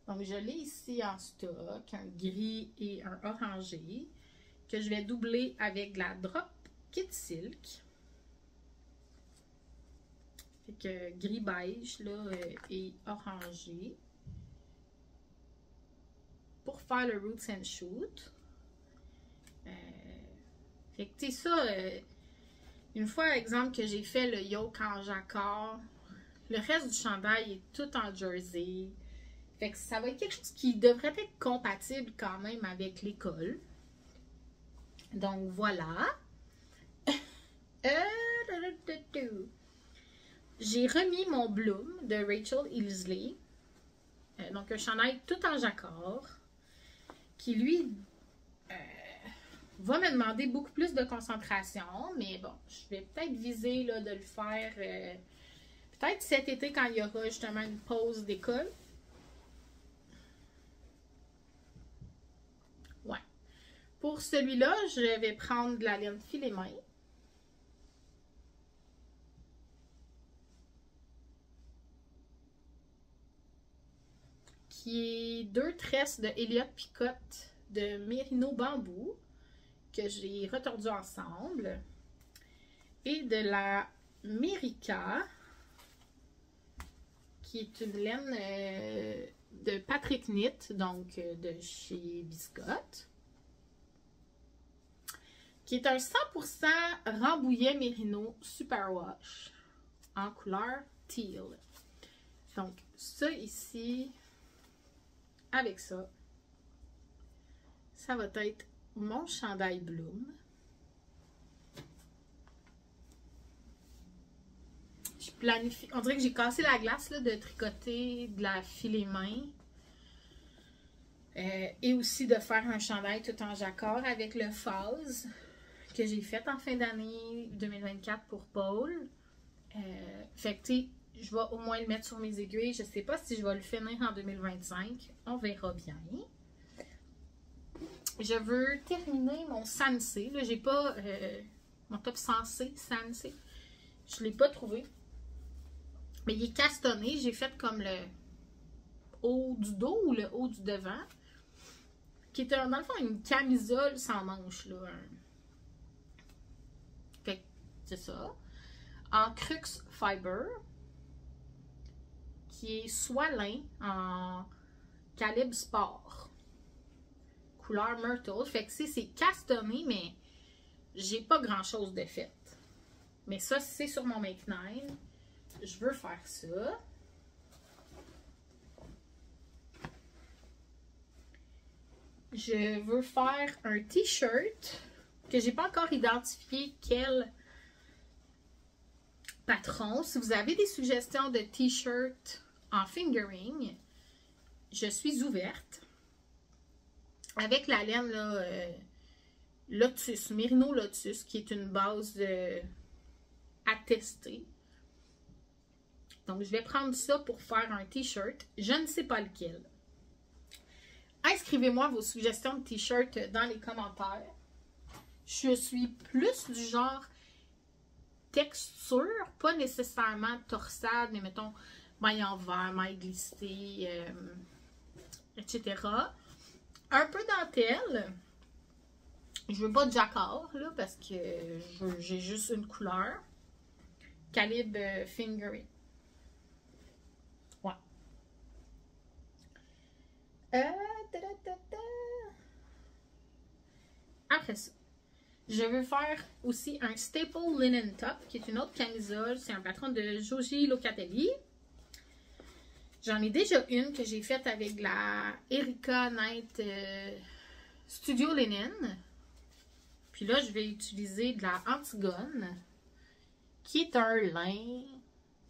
A: Donc, je l'ai ici en stock, un gris et un orangé, que je vais doubler avec de la Drop Kit Silk. Fait que gris beige, là, et orangé. Pour faire le Roots and Shoot. Fait que, tu sais, ça, une fois, exemple, que j'ai fait le yoke en jacquard, le reste du chandail est tout en jersey. Fait que ça va être quelque chose qui devrait être compatible quand même avec l'école. Donc, voilà. J'ai remis mon Bloom de Rachel Ilsley. Donc, un chandail tout en jacquard. Qui, lui, va me demander beaucoup plus de concentration. Mais bon, je vais peut-être viser là, de le faire peut-être cet été quand il y aura justement une pause d'école. Ouais. Pour celui-là, je vais prendre de la laine filet main. Qui est 2 tresses de Elliott Picotte de Mérino Bambou que j'ai retordu ensemble et de la Merica qui est une laine de Patrick Knit, donc de chez Biscotte, qui est un 100% Rambouillet Mérino Superwash en couleur teal. Donc ça ici, avec ça, ça va être mon chandail Bloom. Je planifie, on dirait que j'ai cassé la glace là, de tricoter de la filet main et aussi de faire un chandail tout en jacquard avec le phase que j'ai fait en fin d'année 2024 pour Paul. Fait que tu sais, je vais au moins le mettre sur mes aiguilles. Je sais pas si je vais le finir en 2025. On verra bien. Je veux terminer mon Sansé. Là, j'ai pas mon top Sansé. Je l'ai pas trouvé. Mais il est castonné. J'ai fait comme le haut du dos ou le haut du devant. Qui est dans le fond une camisole sans manche. Là. Fait que c'est ça. En Crux Fiber. Qui est soie lin en calibre sport. Couleur Myrtle. Fait que c'est castonné, mais j'ai pas grand chose de fait. Mais ça, c'est sur mon Make 9. Je veux faire ça. Je veux faire un t-shirt que j'ai pas encore identifié quel patron. Si vous avez des suggestions de t-shirt en fingering, je suis ouverte. Avec la laine là, Lotus, Merino Lotus, qui est une base à tester. Donc, je vais prendre ça pour faire un t-shirt. Je ne sais pas lequel. Inscrivez-moi vos suggestions de t-shirt dans les commentaires. Je suis plus du genre texture, pas nécessairement torsade, mais mettons maille en verre, maille glissée, etc. Un peu dentelle. Je veux pas de jacquard, là, parce que j'ai juste une couleur. Calibre fingering. Ouais. Après ça, je veux faire aussi un Staple Linen Top, qui est une autre camisole. C'est un patron de Joji Locatelli. J'en ai déjà une que j'ai faite avec la Erika Knight Studio Linen. Puis là, je vais utiliser de la Antigone, qui est un lin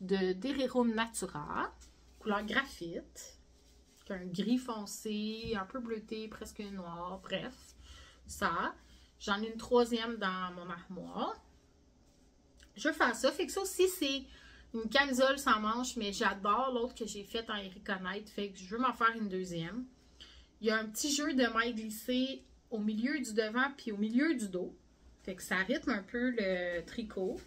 A: de Dererum Natura, couleur graphite, qui a un gris foncé, un peu bleuté, presque noir, bref, ça. J'en ai une troisième dans mon armoire. Je veux faire ça. Fait que ça aussi, c'est une camisole sans manches, mais j'adore l'autre que j'ai faite en Erika Knight. Fait que je veux m'en faire une deuxième. Il y a un petit jeu de maille glissée au milieu du devant puis au milieu du dos. Fait que ça rythme un peu le tricot.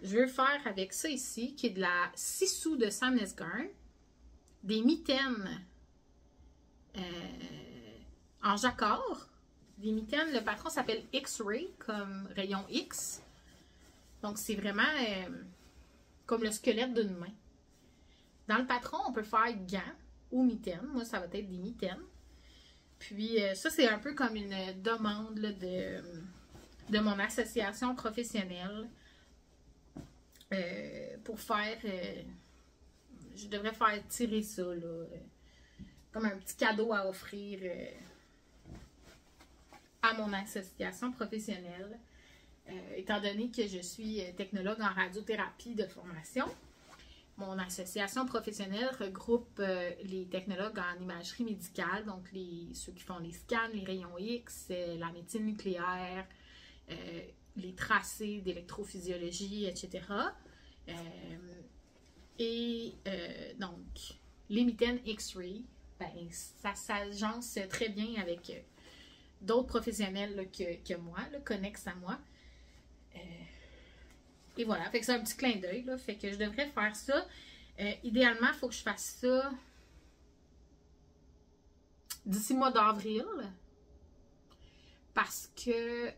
A: Je veux faire avec ça ici, qui est de la 6 sous de Samness Garn, des mitaines en jacquard. Des mitaines, le patron s'appelle X-Ray, comme rayon X. Donc, c'est vraiment comme le squelette d'une main. Dans le patron, on peut faire gants ou mitaines. Moi, ça va être des mitaines. Puis, ça, c'est un peu comme une demande là, de mon association professionnelle pour faire... je devrais faire tirer ça, là, comme un petit cadeau à offrir à mon association professionnelle. Étant donné que je suis technologue en radiothérapie de formation, mon association professionnelle regroupe les technologues en imagerie médicale, donc ceux qui font les scans, les rayons X, la médecine nucléaire, les tracés d'électrophysiologie, etc. Donc, les mitaines X-Ray, ben, ça s'agence très bien avec d'autres professionnels là, que moi, là, connexes à moi. Et voilà, fait que c'est un petit clin d'œil, là, fait que je devrais faire ça. Idéalement, il faut que je fasse ça d'ici le mois d'avril, parce que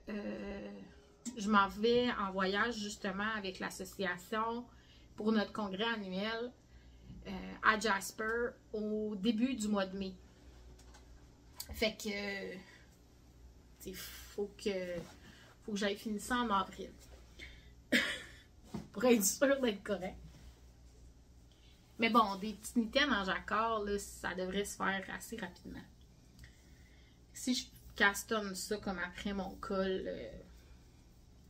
A: je m'en vais en voyage justement avec l'association pour notre congrès annuel à Jasper au début du mois de mai. Fait que il faut que j'aille finir ça en avril. Pour être sûr d'être correct. Mais bon, des petites mitaines en jacquard, là, ça devrait se faire assez rapidement. Si je castonne ça comme après mon col,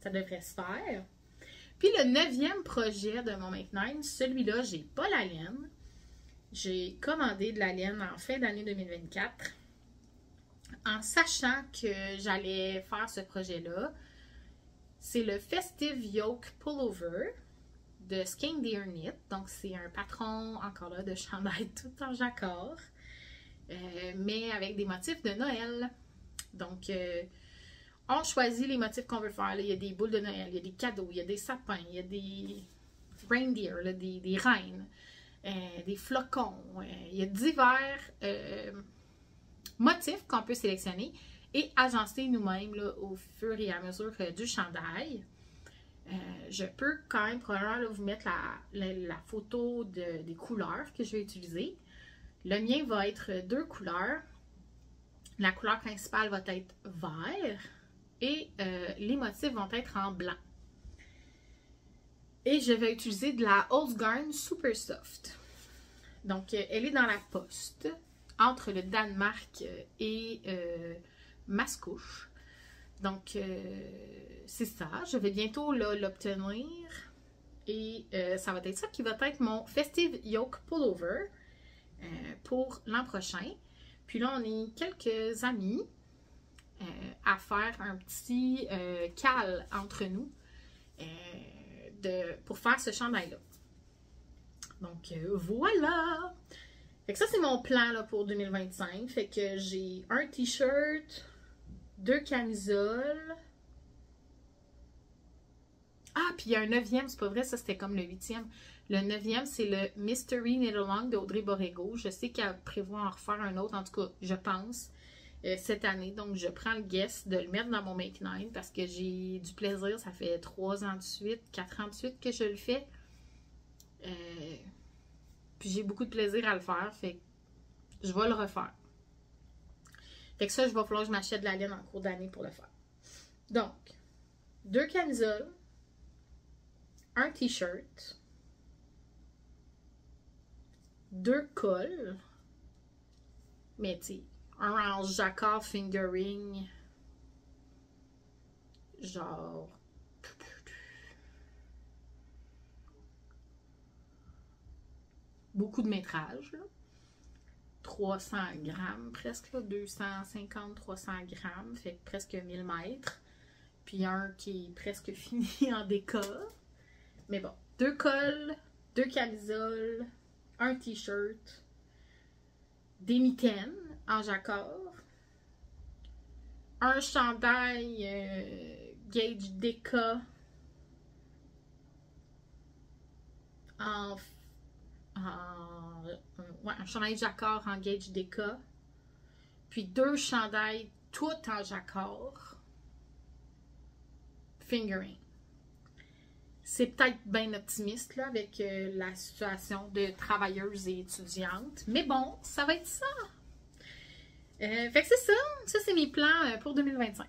A: ça devrait se faire. Puis le 9e projet de mon Make 9, celui-là, j'ai pas la laine. J'ai commandé de la laine en fin d'année 2024 en sachant que j'allais faire ce projet-là. C'est le Festive Yoke Pullover de Skein Deer Knit. Donc, c'est un patron, encore là, de chandail tout en jacquard, mais avec des motifs de Noël. Donc, on choisit les motifs qu'on veut faire. Là, il y a des boules de Noël, il y a des cadeaux, il y a des sapins, il y a des reindeer, là, des reines, des flocons. Il y a divers motifs qu'on peut sélectionner et agencer nous-mêmes au fur et à mesure du chandail. Je peux quand même probablement là, vous mettre la photo des couleurs que je vais utiliser. Le mien va être 2 couleurs. La couleur principale va être vert et les motifs vont être en blanc. Et je vais utiliser de la Holzgarn Super Soft. Donc, elle est dans la poste entre le Danemark et Mascouche. Donc, c'est ça. Je vais bientôt l'obtenir. Et ça va être ça qui va être mon Festive Yoke Pullover pour l'an prochain. Puis là, on est quelques amis à faire un petit cal entre nous pour faire ce chandail-là. Donc, voilà! Fait que ça, c'est mon plan là, pour 2025. Fait que j'ai un t-shirt, 2 camisoles. Ah, puis il y a un 9e, c'est pas vrai, ça c'était comme le 8e. Le 9e, c'est le Mystery Knit-Along d'Audrey Borrego. Je sais qu'elle prévoit en refaire un autre, en tout cas, je pense, cette année. Donc, je prends le guess de le mettre dans mon Make 9 parce que j'ai du plaisir. Ça fait 3 ans de suite, 4 ans de suite que je le fais. Puis j'ai beaucoup de plaisir à le faire, fait que je vais le refaire. Fait que ça, il va falloir que je m'achète de la laine en cours d'année pour le faire. Donc, 2 camisoles, un t-shirt, 2 cols, mais tu sais, un en jacquard fingering, genre... beaucoup de métrage, là. 300 grammes presque, 250-300 grammes, fait presque 1000 mètres. Puis un qui est presque fini en décor. Mais bon, 2 cols, 2 camisoles, un t-shirt, des mitaines en jacquard, un chandail Gage Deca ouais, un chandail jacquard en Gage Deca, puis 2 chandails tout en jacquard fingering. C'est peut-être bien optimiste là, avec la situation de travailleuse et étudiante, mais bon, ça va être ça. Fait que c'est ça. Ça, c'est mes plans pour 2025.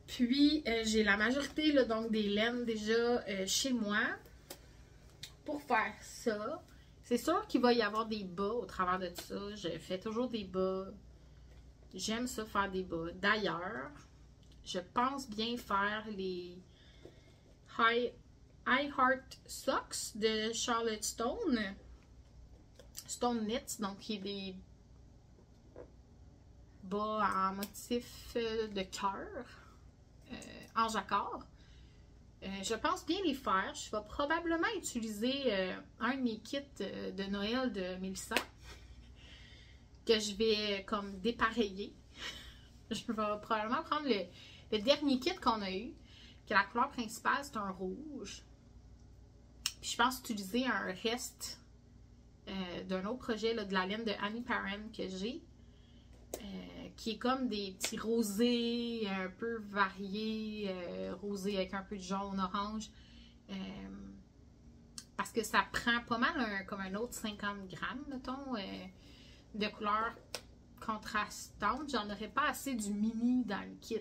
A: Puis, j'ai la majorité là, donc des laines déjà chez moi. Pour faire ça, c'est sûr qu'il va y avoir des bas au travers de ça. Je fais toujours des bas. J'aime ça faire des bas. D'ailleurs, je pense bien faire les I Heart Socks de Charlotte Stone. Stone Knits, donc qui est des bas en motif de cœur en jacquard. Je pense bien les faire. Je vais probablement utiliser un de mes kits de Noël de Mélissa que je vais comme dépareiller. Je vais probablement prendre le dernier kit qu'on a eu, que la couleur principale c'est un rouge. Puis je pense utiliser un reste d'un autre projet là, de la laine de Annie Parent que j'ai. Qui est comme des petits rosés un peu variés, rosés avec un peu de jaune, orange. Parce que ça prend pas mal comme un autre 50 grammes, mettons, de couleur contrastante. J'en aurais pas assez du mini dans le kit.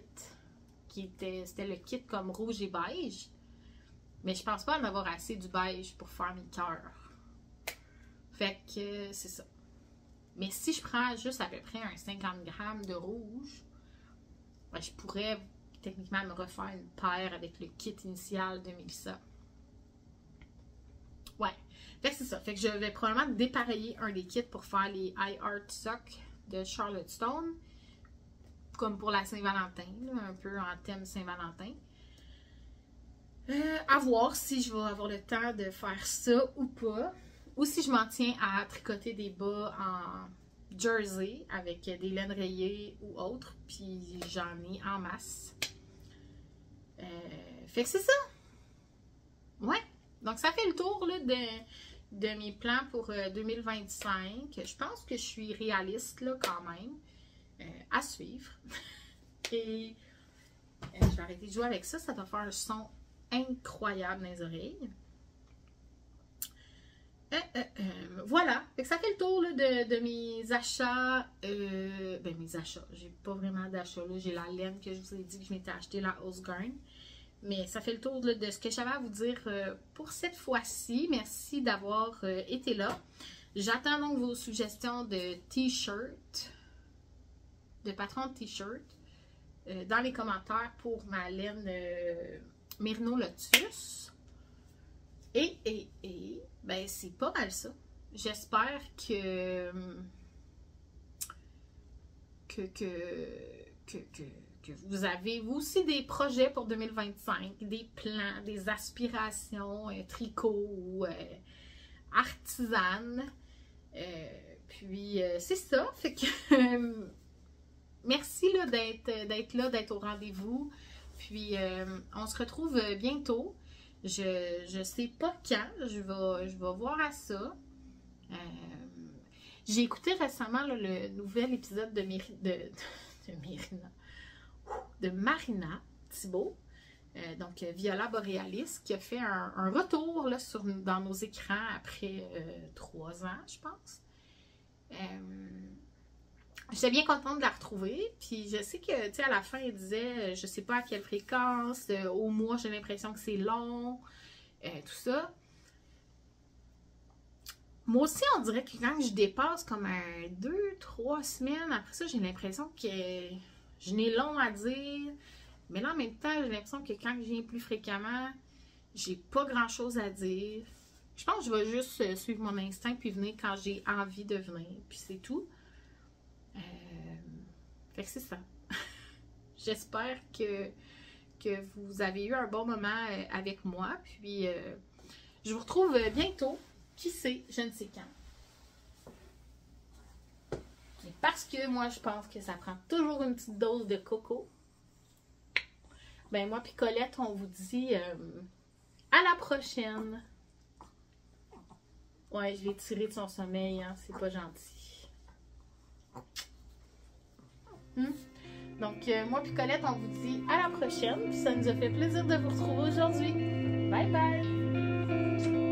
A: C'était le kit comme rouge et beige. Mais je pense pas en avoir assez du beige pour faire mes cœurs. Fait que c'est ça. Mais si je prends juste à peu près un 50 grammes de rouge, ben je pourrais techniquement me refaire une paire avec le kit initial de Mélissa. Ouais. Fait que c'est ça. Fait que je vais probablement dépareiller un des kits pour faire les I Heart Socks de Charlotte Stone. Comme pour la Saint-Valentin, un peu en thème Saint-Valentin. À voir si je vais avoir le temps de faire ça ou pas. Ou si je m'en tiens à tricoter des bas en jersey avec des laines rayées ou autres. Puis j'en ai en masse. Fait que c'est ça. Ouais. Donc ça fait le tour là, de mes plans pour 2025. Je pense que je suis réaliste là, quand même. À suivre. Et je vais arrêter de jouer avec ça. Ça doit faire un son incroyable dans les oreilles. Voilà, fait que ça fait le tour là, de mes achats. Ben mes achats, j'ai pas vraiment d'achats. J'ai la laine que je vous ai dit que je m'étais acheté, la Housegarn. Mais ça fait le tour là, de ce que j'avais à vous dire pour cette fois-ci. Merci d'avoir été là. J'attends donc vos suggestions de t-shirts, de patrons de t-shirts, dans les commentaires pour ma laine Merino Lotus. Et, ben c'est pas mal ça. J'espère que vous avez, vous aussi, des projets pour 2025, des plans, des aspirations, tricot ou artisane. Puis, c'est ça. Fait que merci là, d'être là, d'être au rendez-vous. Puis, on se retrouve bientôt. Je sais pas quand, je vais voir à ça. J'ai écouté récemment là, le nouvel épisode de Marina Thibault, donc Viola Borealis, qui a fait un retour là, dans nos écrans après 3 ans, je pense. J'étais bien contente de la retrouver, puis je sais que, tu sais, à la fin, elle disait, je sais pas à quelle fréquence, au mois, j'ai l'impression que c'est long, tout ça. Moi aussi, on dirait que quand je dépasse comme 2-3 semaines, après ça, j'ai l'impression que je n'ai long à dire, mais là, en même temps, j'ai l'impression que quand je viens plus fréquemment, j'ai pas grand-chose à dire. Je pense que je vais juste suivre mon instinct, puis venir quand j'ai envie de venir, puis c'est tout. Fait que c'est ça. J'espère que vous avez eu un bon moment avec moi. Puis, je vous retrouve bientôt. Qui sait, je ne sais quand. Parce que moi, je pense que ça prend toujours une petite dose de coco. Ben moi puis Colette, on vous dit à la prochaine. Ouais, je l'ai tiré de son sommeil, hein, c'est pas gentil. Donc, moi puis Colette, on vous dit à la prochaine. Puis ça nous a fait plaisir de vous retrouver aujourd'hui. Bye bye!